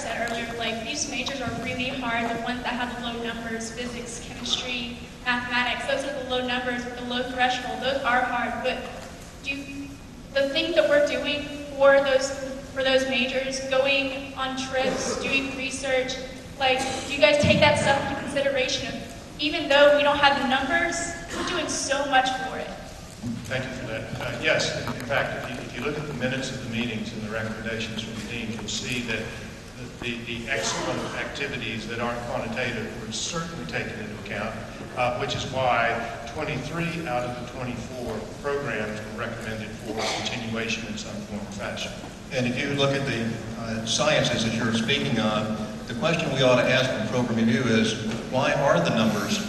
said earlier, like these majors are really hard. The ones that have the low numbers, physics, chemistry, mathematics, those are the low numbers with the low threshold. Those are hard. But the things that we're doing for those majors, going on trips, doing research, like, do you guys take that stuff into consideration? Even though we don't have the numbers, we're doing so much for it. Thank you for that. Yes, in fact, if you look at the minutes of the meetings and the recommendations from the dean, you'll see that the excellent activities that aren't quantitative were certainly taken into account, which is why 23 out of the 24 programs were recommended for continuation in some form or fashion. And if you look at the sciences that you're speaking on, the question we ought to ask in program review is, why are the numbers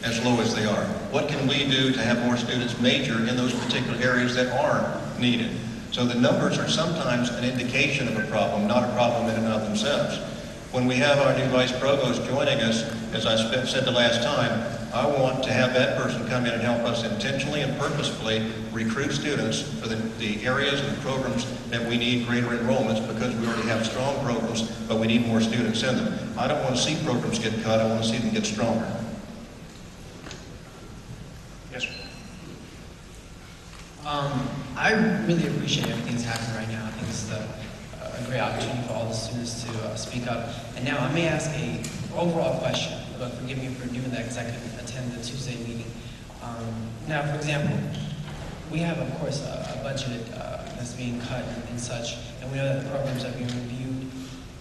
as low as they are? What can we do to have more students major in those particular areas that are needed? So the numbers are sometimes an indication of a problem, not a problem in and of themselves. When we have our new vice provost joining us, as I said the last time, I want to have that person come in and help us intentionally and purposefully recruit students for the areas and the programs that we need greater enrollments, because we already have strong programs, but we need more students in them. I don't want to see programs get cut, I want to see them get stronger. Yes, sir. I really appreciate everything that's happening right now. I think this is a great opportunity for all the students to speak up. And now I may ask a overall question, but forgive me for doing that because I couldn't attend the Tuesday meeting. Now, for example, we have, of course, a budget that's being cut and such, and we know that the programs are being reviewed.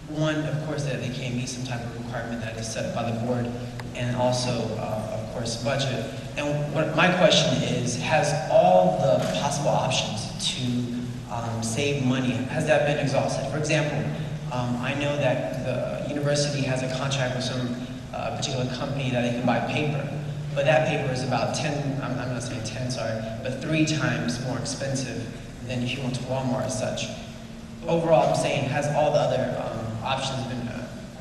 One, of course, that they can't meet some type of requirement that is set by the board, and also, of course, budget. And my question is, has all the possible options to save money, has that been exhausted? For example, I know that the university has a contract with some particular company that they can buy paper, but that paper is about 10, I'm not saying 10, sorry, but 3 times more expensive than if you went to Walmart as such. Overall, I'm saying, has all the other options been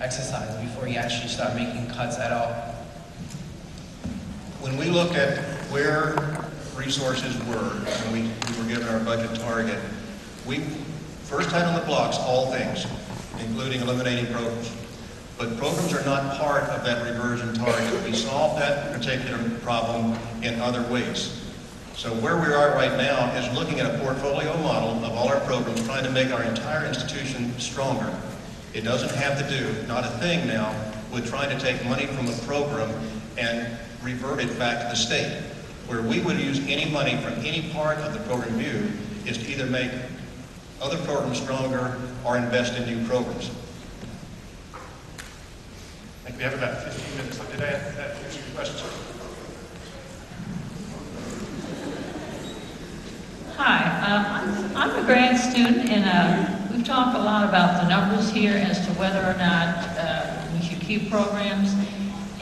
exercised before you actually start making cuts at all? When we look at where resources were when we were given our budget target, we first had on the blocks all things, including eliminating programs. But programs are not part of that reversion target. We solved that particular problem in other ways. So where we are right now is looking at a portfolio model of all our programs, trying to make our entire institution stronger. It doesn't have to do, not a thing now, with trying to take money from a program and revert it back to the state. Where we would use any money from any part of the program view is to either make other programs stronger or invest in new programs. I think we have about 15 minutes. Did I answer your question, sir? Hi, I'm a grad student, and we've talked a lot about the numbers here as to whether or not we should keep programs.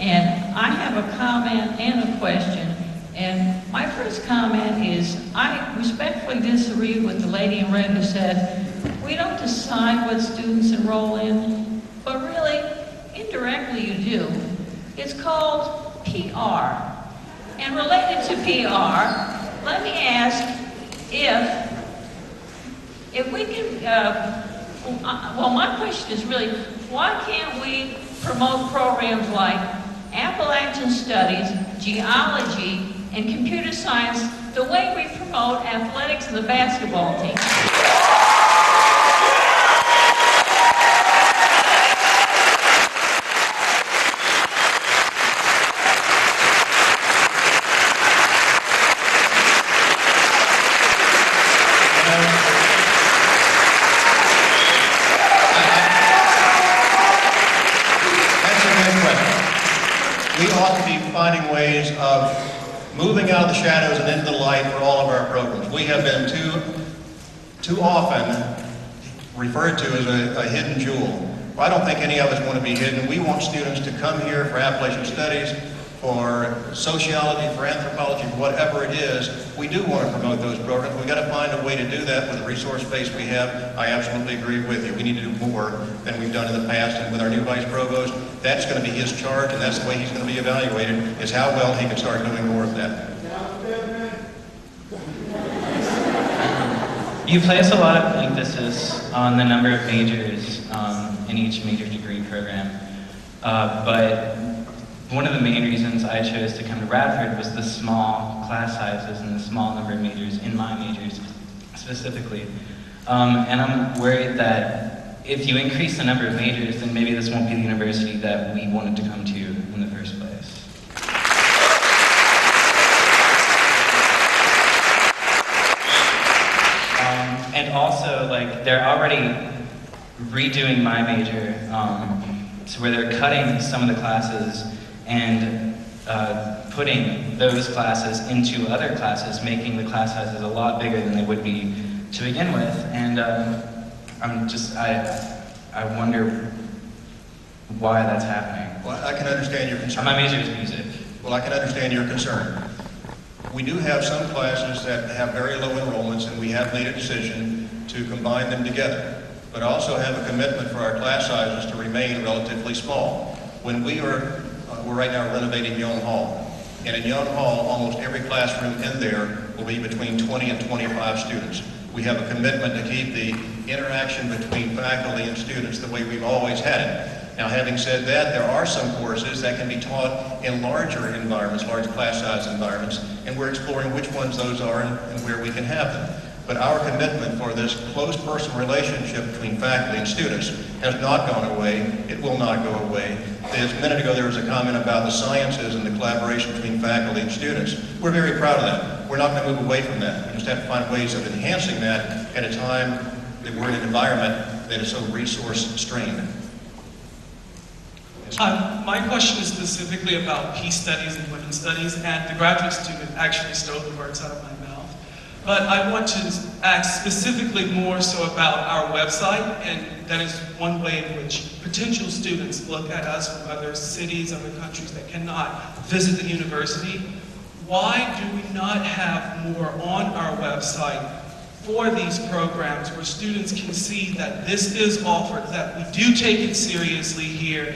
And I have a comment and a question. And my first comment is, I respectfully disagree with the lady in red who said, we don't decide what students enroll in, but really, indirectly you do. It's called PR. And related to PR, let me ask if we can, well, my question is really, why can't we promote programs like Appalachian Studies, Geology, and Computer Science the way we promote athletics and the basketball team? We ought to be finding ways of moving out of the shadows and into the light for all of our programs. We have been too often referred to as a hidden jewel. I don't think any of us want to be hidden. We want students to come here for Appalachian Studies, for sociology, for anthropology, for whatever it is. We do want to promote those programs. We've got to find a way to do that with the resource base we have. I absolutely agree with you. We need to do more than we've done in the past. And with our new vice provost, that's going to be his charge, and that's the way he's going to be evaluated, is how well he can start doing more of that. You place a lot of emphasis on the number of majors in each major degree program. But one of the main reasons I chose to come to Radford was the small class sizes and the small number of majors in my majors specifically. And I'm worried that if you increase the number of majors, then maybe this won't be the university that we wanted to come to in the first place. And also, like, they're already redoing my major, to where they're cutting some of the classes and putting those classes into other classes, making the class sizes a lot bigger than they would be to begin with. And I wonder why that's happening. Well, I can understand your concern. My major is music. Well, I can understand your concern. We do have some classes that have very low enrollments, and we have made a decision to combine them together, but also have a commitment for our class sizes to remain relatively small. When we're right now renovating Young Hall, and in Young Hall, almost every classroom in there will be between 20 and 25 students. We have a commitment to keep the interaction between faculty and students the way we've always had it. Now, having said that, there are some courses that can be taught in larger environments, large class size environments, and we're exploring which ones those are and where we can have them. But our commitment for this close personal relationship between faculty and students has not gone away. It will not go away. A minute ago, there was a comment about the sciences and the collaboration between faculty and students. We're very proud of that. We're not going to move away from that. We just have to find ways of enhancing that at a time that we're in an environment that is so resource-strained. My question is specifically about peace studies and women's studies, and the graduate student actually stole the words out of my mouth. But I want to ask specifically more so about our website, and that is one way in which potential students look at us from other cities, other countries that cannot visit the university. Why do we not have more on our website for these programs where students can see that this is offered, that we do take it seriously here,